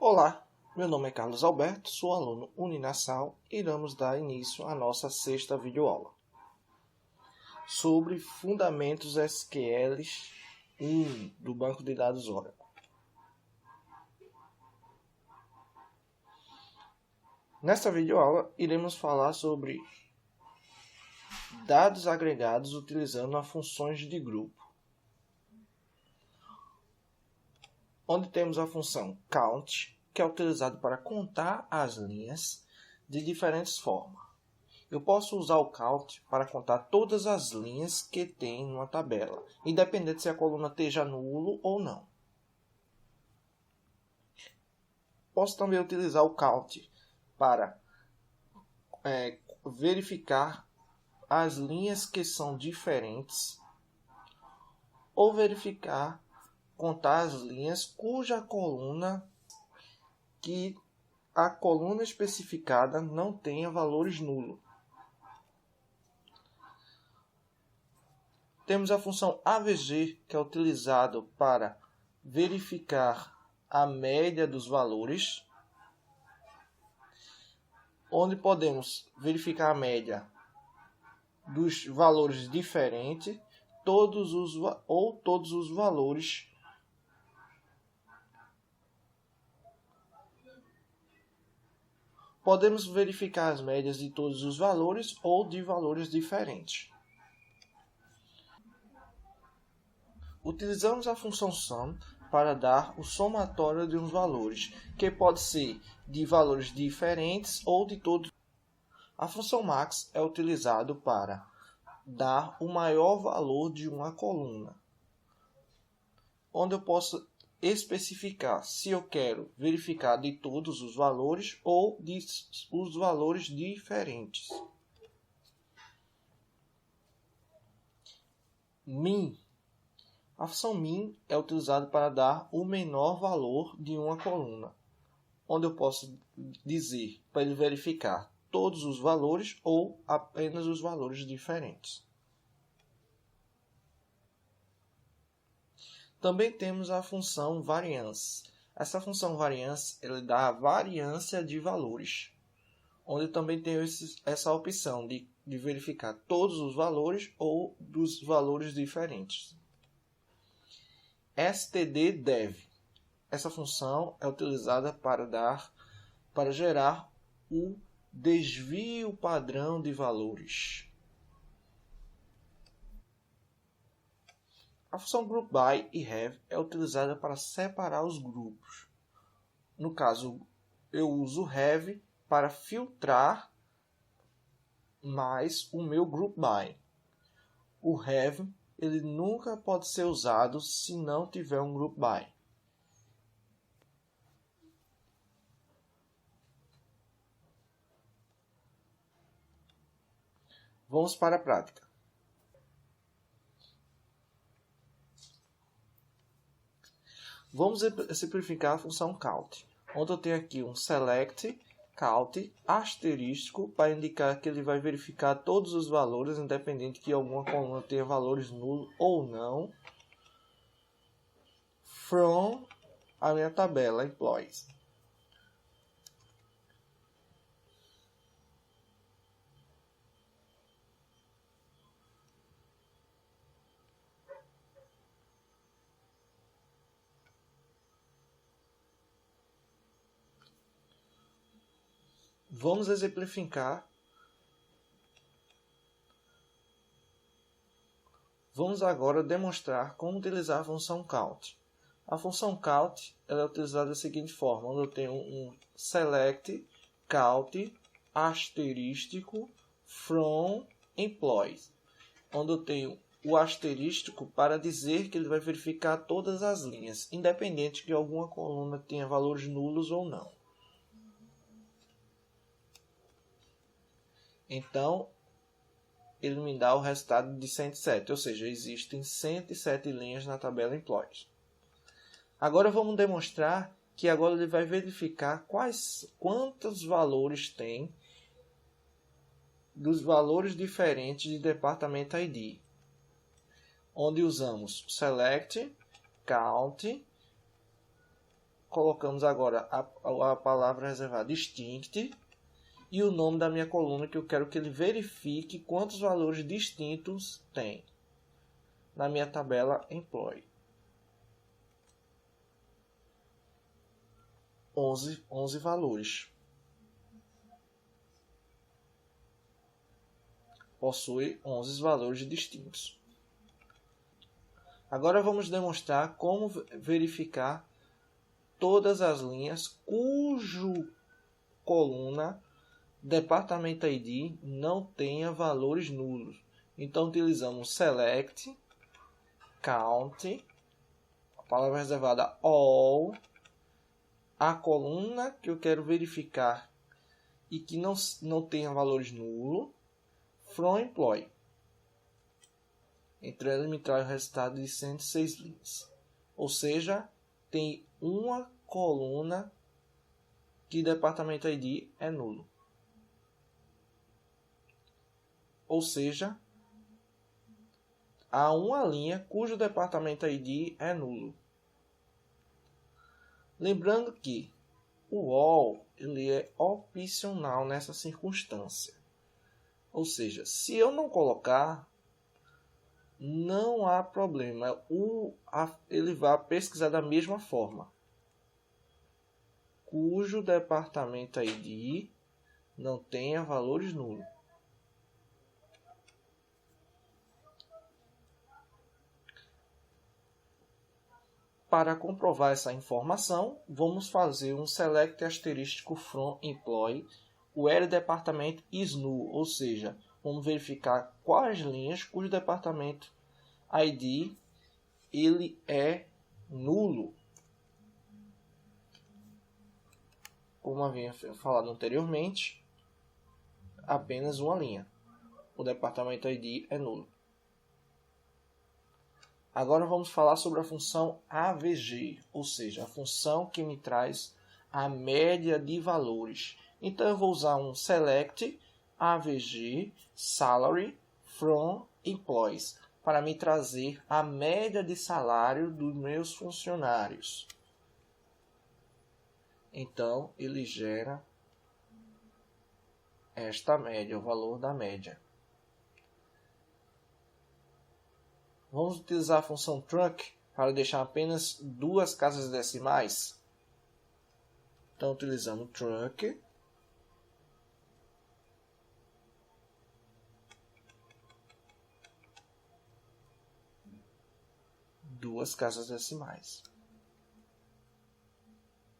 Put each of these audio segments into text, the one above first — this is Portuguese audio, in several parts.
Olá, meu nome é Carlos Alberto, sou aluno Uninasal e iremos dar início à nossa sexta videoaula sobre Fundamentos SQL 1 do Banco de Dados Oracle. Nesta videoaula, iremos falar sobre dados agregados utilizando as funções de grupo, onde temos a função count, que é utilizado para contar as linhas de diferentes formas. Eu posso usar o count para contar todas as linhas que tem numa tabela, independente se a coluna esteja nulo ou não. Posso também utilizar o count para verificar as linhas que são diferentes ou contar as linhas cuja coluna que a coluna especificada não tenha valores nulos. Temos a função AVG, que é utilizado para verificar a média dos valores, onde podemos verificar a média dos valores diferentes, todos os valores podemos verificar as médias de todos os valores ou de valores diferentes. Utilizamos a função sum para dar o somatório de uns valores, que pode ser de valores diferentes ou de todos. A função max é utilizada para dar o maior valor de uma coluna, onde eu posso especificar se eu quero verificar de todos os valores ou os valores diferentes. Min. A função min é utilizada para dar o menor valor de uma coluna, onde eu posso dizer para ele verificar todos os valores ou apenas os valores diferentes. Também temos a função variance. Essa função variance ele dá a variância de valores, onde também tem essa opção de verificar todos os valores ou dos valores diferentes. stddev. Essa função é utilizada para gerar o desvio padrão de valores. A função groupBy e have é utilizada para separar os grupos. No caso, eu uso have para filtrar mais o meu groupBy. O have ele nunca pode ser usado se não tiver um groupBy. Vamos para a prática. Vamos simplificar a função count, onde eu tenho aqui um select, count, asterístico, para indicar que ele vai verificar todos os valores, independente que alguma coluna tenha valores nulos ou não, from a minha tabela employees. Vamos exemplificar. Vamos agora demonstrar como utilizar a função count. A função count ela é utilizada da seguinte forma, onde eu tenho um select, count, asterístico, from employees, onde eu tenho o asterístico para dizer que ele vai verificar todas as linhas, independente que alguma coluna tenha valores nulos ou não. Então, ele me dá o resultado de 107, ou seja, existem 107 linhas na tabela employees. Agora vamos demonstrar que agora ele vai verificar quantos valores tem dos valores diferentes de departamento ID, onde usamos select, count, colocamos agora a palavra reservada distinct e o nome da minha coluna, que eu quero que ele verifique quantos valores distintos tem na minha tabela employee. 11 valores. Possui 11 valores distintos. Agora vamos demonstrar como verificar todas as linhas cujo coluna Departamento ID não tenha valores nulos. Então utilizamos select, count, a palavra reservada all, a coluna que eu quero verificar e que não tenha valores nulos, from employee. Então ele me traz o resultado de 106 linhas. Ou seja, tem uma coluna que Departamento ID é nulo. Ou seja, há uma linha cujo Departamento ID é nulo. Lembrando que o all ele é opcional nessa circunstância. Ou seja, se eu não colocar, não há problema. Ele vai pesquisar da mesma forma. Cujo Departamento ID não tenha valores nulos. Para comprovar essa informação, vamos fazer um select asterístico from employee where department is null, ou seja, vamos verificar quais linhas cujo departamento ID ele é nulo. Como havia falado anteriormente, apenas uma linha. O departamento ID é nulo. Agora vamos falar sobre a função AVG, ou seja, a função que me traz a média de valores. Então eu vou usar um select AVG salary from employees para me trazer a média de salário dos meus funcionários. Então ele gera esta média, o valor da média. Vamos utilizar a função truck para deixar apenas duas casas decimais. Então, utilizando truck. Duas casas decimais.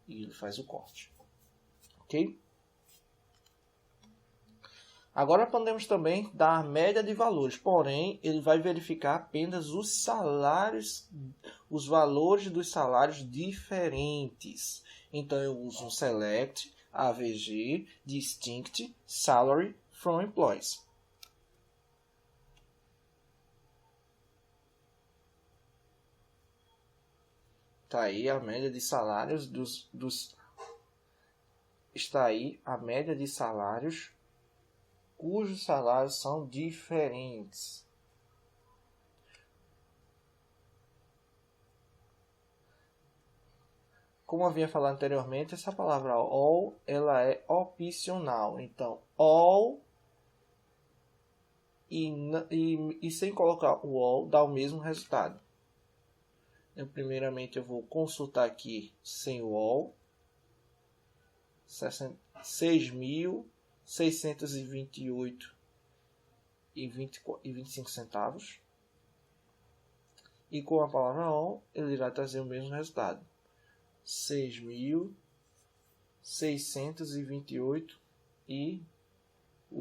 E ele faz o corte. Ok? Agora podemos também dar média de valores, porém ele vai verificar apenas os salários, os valores dos salários diferentes. Então eu uso um select AVG distinct salary from employees. Está aí a média de salários está aí a média de salários cujos salários são diferentes. Como eu havia falado anteriormente, essa palavra all ela é opcional. Então, all e sem colocar o all dá o mesmo resultado. Então, primeiramente eu vou consultar aqui sem o all. 6.628,25 centavos. E com a palavra all, ele irá trazer o mesmo resultado. 6.628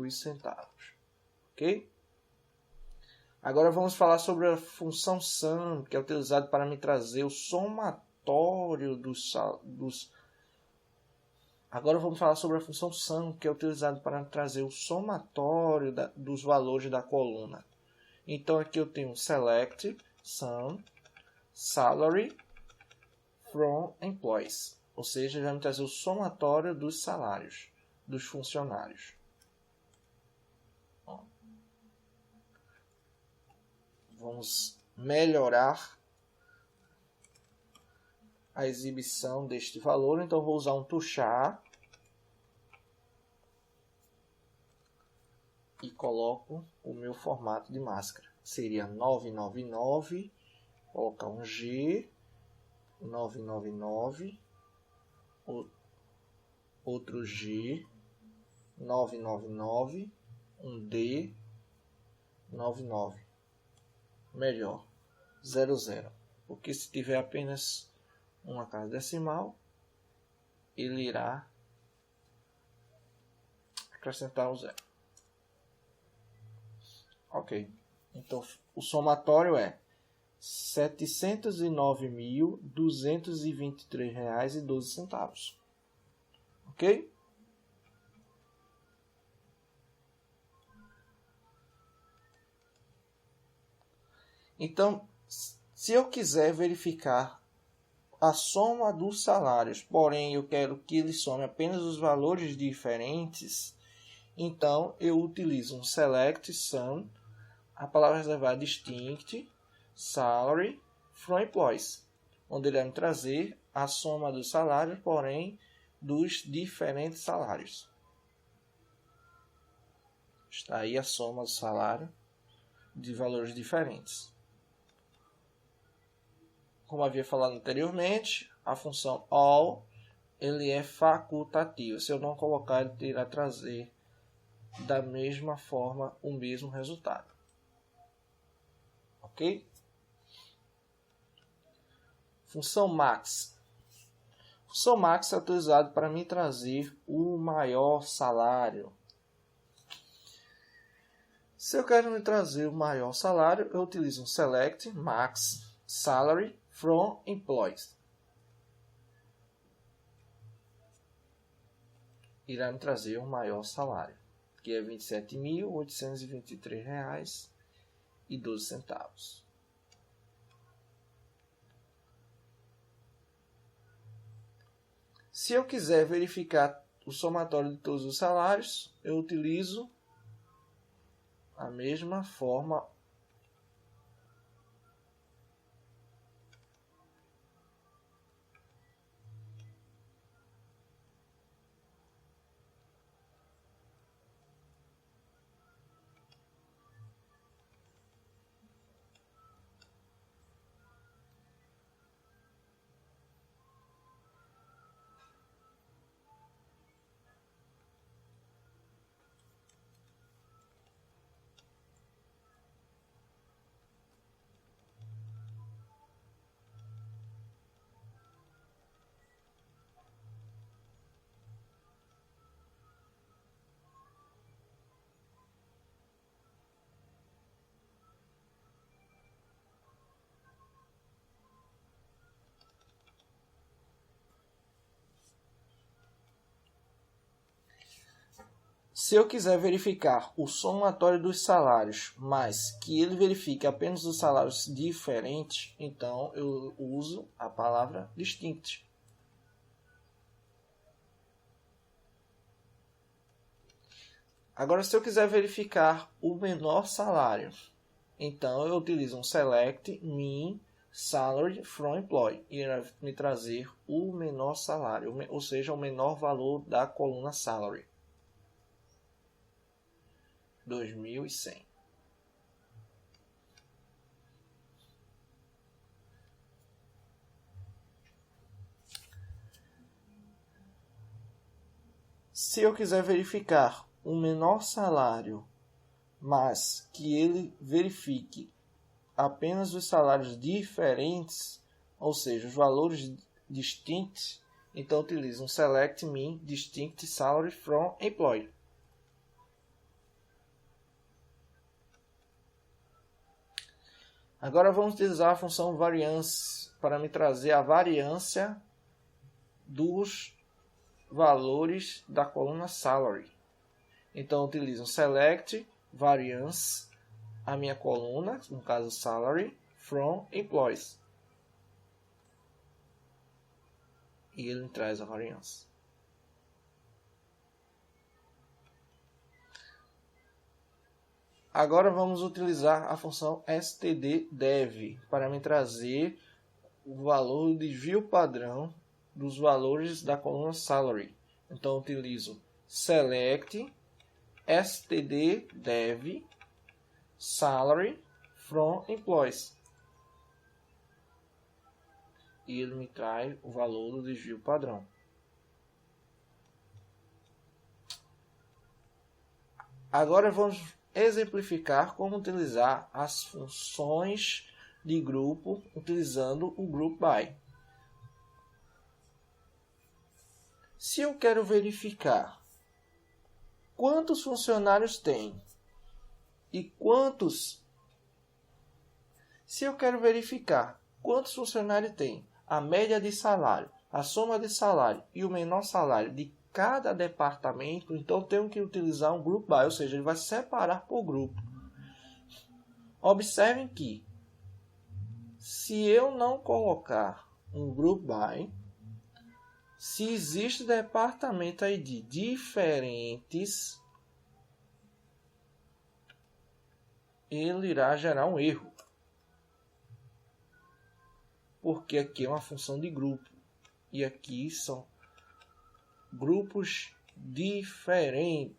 centavos. Ok? Agora vamos falar sobre a função sum, que é utilizada para me trazer o somatório dos. Agora vamos falar sobre a função sum, que é utilizada para trazer o somatório dos valores da coluna. Então aqui eu tenho select sum salary from employees, ou seja, vai me trazer o somatório dos salários dos funcionários. Vamos melhorar a exibição deste valor, então vou usar um tuchar e coloco o meu formato de máscara. Seria 999, colocar um G, 999, outro G, 999, um D, 99. Melhor, 00. Porque se tiver apenas uma casa decimal, ele irá acrescentar o 0. Ok. Então, o somatório é R$ 709.223,12. Ok? Então, se eu quiser verificar a soma dos salários, porém eu quero que ele some apenas os valores diferentes, então eu utilizo um select sum, a palavra reservada distinct salary from employees, onde ele vai me trazer a soma dos salários, porém dos diferentes salários. Está aí a soma do salário de valores diferentes. Como havia falado anteriormente, a função all ele é facultativo. Se eu não colocar, ele irá trazer da mesma forma o mesmo resultado. Ok? Função max. Função max é utilizado para me trazer o maior salário. Se eu quero me trazer o maior salário, eu utilizo um select max salary from employees. Irá me trazer o maior salário, que é R$ 27.823,12. Se eu quiser verificar o somatório de todos os salários, eu utilizo a mesma forma. Se eu quiser verificar o somatório dos salários, mas que ele verifique apenas os salários diferentes, então eu uso a palavra distinct. Agora, se eu quiser verificar o menor salário, então eu utilizo um select min salary from employee e irá me trazer o menor salário, ou seja, o menor valor da coluna salary. 2.100. Se eu quiser verificar o menor salário, mas que ele verifique apenas os salários diferentes, ou seja, os valores distintos, então utilizo um select min distinct salary from employee. Agora vamos utilizar a função variance para me trazer a variância dos valores da coluna salary. Então utilizo um select variance, a minha coluna, no caso salary, from employees. E ele me traz a variância. Agora vamos utilizar a função stddev para me trazer o valor do desvio padrão dos valores da coluna salary. Então, eu utilizo select std dev salary from employees. E ele me traz o valor do desvio padrão. Agora vamos exemplificar como utilizar as funções de grupo utilizando o group by. Se eu quero verificar quantos funcionários tem e quantos... Se eu quero verificar quantos funcionários tem, a média de salário, a soma de salário e o menor salário de cada departamento, então tenho que utilizar um group by, ou seja, ele vai separar por grupo. Observem que se eu não colocar um group by, se existe departamento ID diferentes, ele irá gerar um erro. Porque aqui é uma função de grupo. E aqui são grupos diferentes.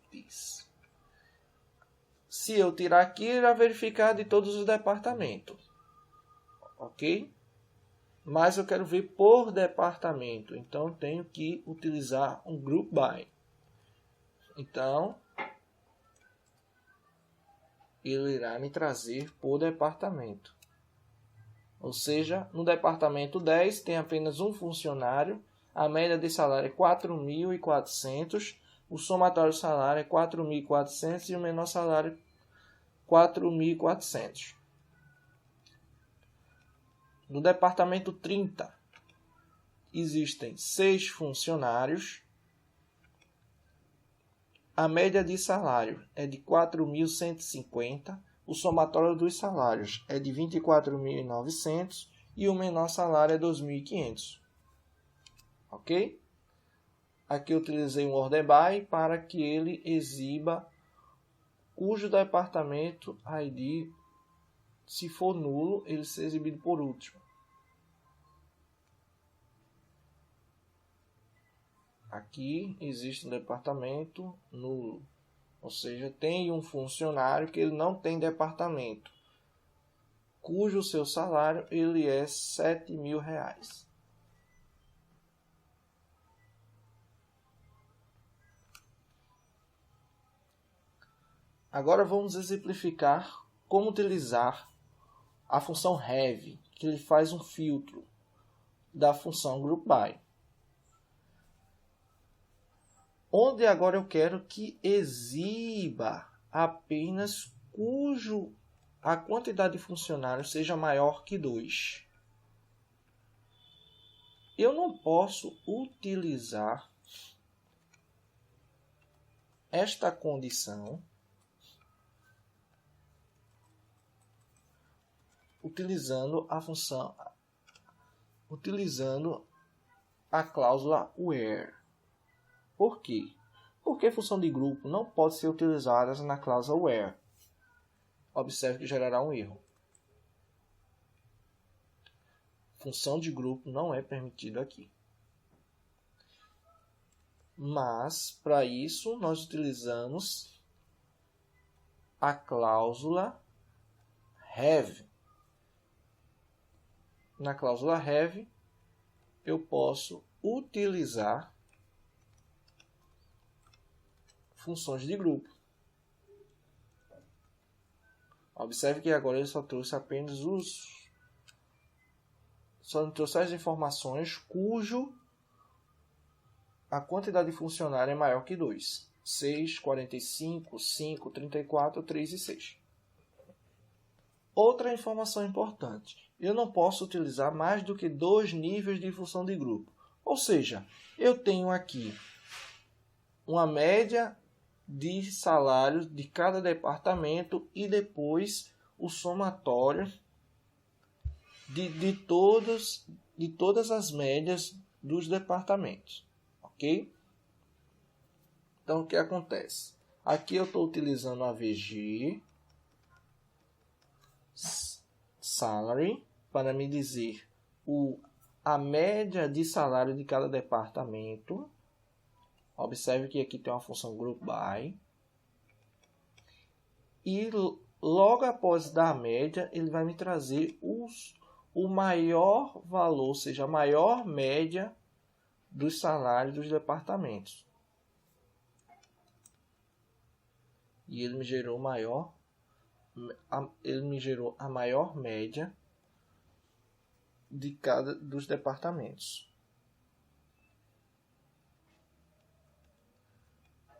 Se eu tirar aqui, irá verificar de todos os departamentos. Ok? Mas eu quero ver por departamento. Então, eu tenho que utilizar um group by. Então, ele irá me trazer por departamento. Ou seja, no departamento 10 tem apenas um funcionário, a média de salário é 4.400, o somatório de salário é 4.400 e o menor salário 4.400. No departamento 30 existem 6 funcionários, a média de salário é de 4.150, o somatório dos salários é de 24.900 e o menor salário é 2.500. Ok? Aqui eu utilizei um order by para que ele exiba cujo departamento ID, se for nulo, ele será exibido por último. Aqui existe um departamento nulo. Ou seja, tem um funcionário que ele não tem departamento, cujo seu salário ele é R$7.000. Agora vamos exemplificar como utilizar a função have, que ele faz um filtro da função group by. Onde agora eu quero que exiba apenas cujo a quantidade de funcionários seja maior que 2. Eu não posso utilizar esta condição utilizando a cláusula where. Por quê? Porque a função de grupo não pode ser utilizada na cláusula where. Observe que gerará um erro. Função de grupo não é permitida aqui. Mas, para isso, nós utilizamos a cláusula have. Na cláusula have, eu posso utilizar funções de grupo. Observe que agora ele só trouxe apenas as informações cujo a quantidade de funcionário é maior que 2. 6, 45, 5, 34, 3 e 6. Outra informação importante. Eu não posso utilizar mais do que 2 níveis de função de grupo. Ou seja, eu tenho aqui uma média de salários de cada departamento e depois o somatório de todas as médias dos departamentos. Ok? Então, o que acontece? Aqui eu estou utilizando a VG Salary para me dizer a média de salário de cada departamento. Observe que aqui tem uma função group by. E logo após dar a média, ele vai me trazer o maior valor, ou seja, a maior média dos salários dos departamentos. E ele me gerou a maior média de cada dos departamentos.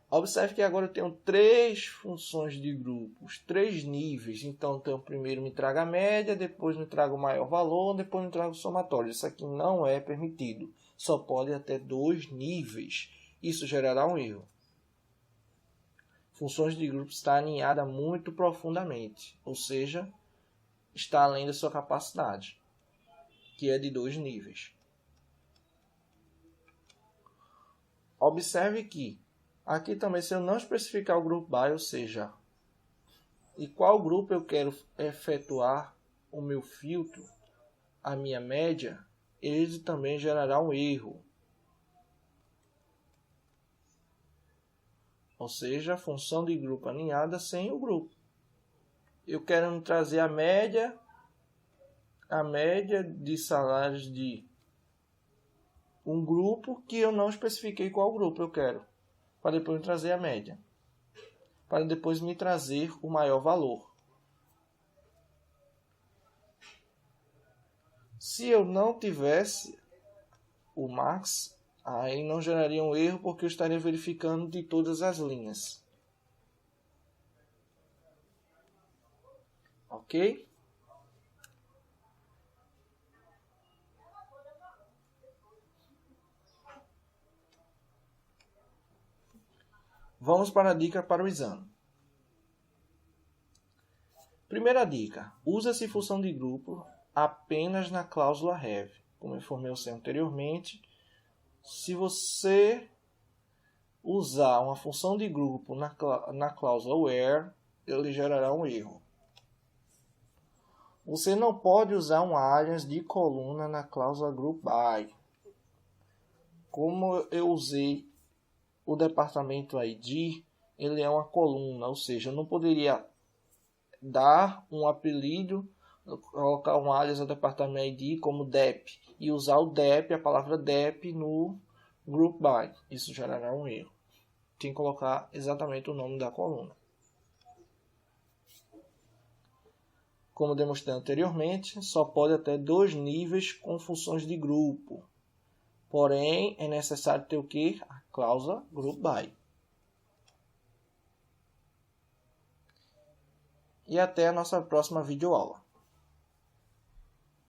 Observe que agora eu tenho 3 funções de grupos, 3 níveis. Então, primeiro me traga a média, depois me traga o maior valor, depois me traga o somatório. Isso aqui não é permitido. Só pode até 2 níveis. Isso gerará um erro. Funções de grupos está alinhada muito profundamente, ou seja, está além da sua capacidade, que é de 2 níveis. Observe que aqui também, se eu não especificar o group by, ou seja, e qual grupo eu quero efetuar o meu filtro, a minha média, ele também gerará um erro. Ou seja, a função de grupo alinhada sem o grupo. Eu quero trazer a média de salários de um grupo que eu não especifiquei qual grupo eu quero, para depois me trazer a média, para depois me trazer o maior valor. Se eu não tivesse o max, aí não geraria um erro, porque eu estaria verificando de todas as linhas. Ok? Vamos para a dica para o exame. Primeira dica. Usa-se função de grupo apenas na cláusula have. Como informei você anteriormente, se você usar uma função de grupo na cláusula where, ele gerará um erro. Você não pode usar um alias de coluna na cláusula group by. Como eu usei o departamento ID, ele é uma coluna, ou seja, eu não poderia dar um apelido, colocar um alias ao departamento ID como DEP e usar o DEP, a palavra DEP no group by. Isso gerará um erro. Tem que colocar exatamente o nome da coluna. Como demonstrei anteriormente, só pode até 2 níveis com funções de grupo. Porém, é necessário ter o que? A cláusula group by. E até a nossa próxima videoaula.